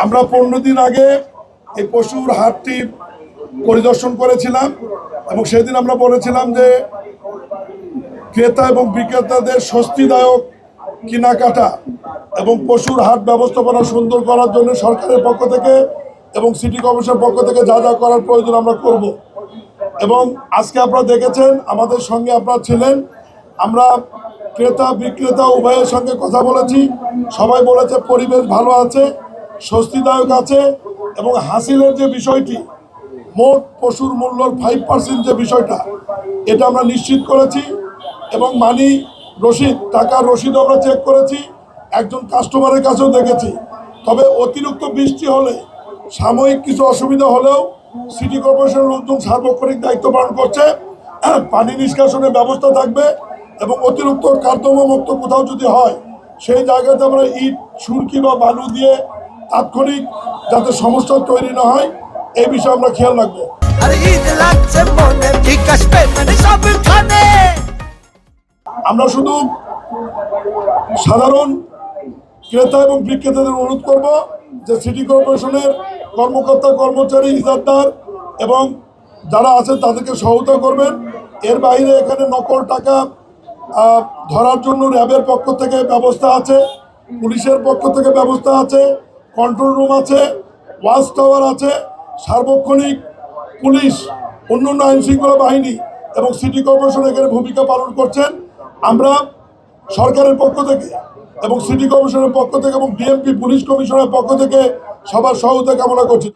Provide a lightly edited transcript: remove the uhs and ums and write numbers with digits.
আমরা 15 দিন আগে এই পশুর হাটটি পরিদর্শন করেছিলাম এবং সেদিন আমরা বলেছিলাম যে ক্রেতা এবং বিক্রেতাদের স্বস্তিদায়ক কেনাকাটা এবং পশুর হাট ব্যবস্থাপনা সুন্দর করার জন্য সরকারের পক্ষ থেকে এবং সিটি কর্পোরেশনের পক্ষ থেকে যা যা করার প্রয়োজন আমরা করব। এবং আজকে আপনারা দেখেছেন আমাদের সঙ্গে আপনারা ছিলেন, আমরা ক্রেতা বিক্রেতা উভয়ের সঙ্গে কথা বলেছি। সবাই বলেছে পরিবেশ ভালো আছে, স্বস্তিদায়ক আছে এবং হাসিলের যে বিষয়টি, মোট পশুর মূল্যর 5% যে বিষয়টা, এটা আমরা নিশ্চিত করেছি এবং মানি রসিদ, টাকার রসিদ আমরা চেক করেছি, একজন কাস্টমারের কাছেও দেখেছি। তবে অতিরিক্ত বৃষ্টি হলে, সাময়িক কিছু অসুবিধা হলেও সিটি কর্পোরেশনের লোকজন সার্বক্ষণিক দায়িত্ব পালন করছে। পানি নিষ্কাশনের ব্যবস্থা থাকবে এবং অতিরিক্ত কার্যক্রমমুক্ত কোথাও যদি হয় সেই জায়গাতে আমরা ইট, সুরকি বা বালু দিয়ে তাৎক্ষণিক যাতে সমস্যা তৈরি না হয় এই বিষয়ে আমরা খেয়াল রাখবো। আমরা শুধু সাধারণ ক্রেতা এবং বিক্রেতাদের অনুরোধ করব যে সিটি কর্পোরেশনের কর্মকর্তা কর্মচারী, ইজারাদার এবং যারা আছেন তাদেরকে সহায়তা করবেন। এর বাইরে এখানে নকল টাকা ধরার জন্য র্যাবের পক্ষ থেকে ব্যবস্থা আছে, পুলিশের পক্ষ থেকে ব্যবস্থা আছে, কন্ট্রোল রুম আছে, ওয়াচ টাওয়ার আছে, সার্বক্ষণিক পুলিশ, অন্যান্য আইন শৃঙ্খলা বাহিনী এবং সিটি কর্পোরেশন এখানে ভূমিকা পালন করছেন। আমরা সরকারের পক্ষ থেকে এবং সিটি কর্পোরেশনের পক্ষ থেকে এবং ডিএমপি পুলিশ কমিশনের পক্ষ থেকে সবার সহায়তা কামনা করছি।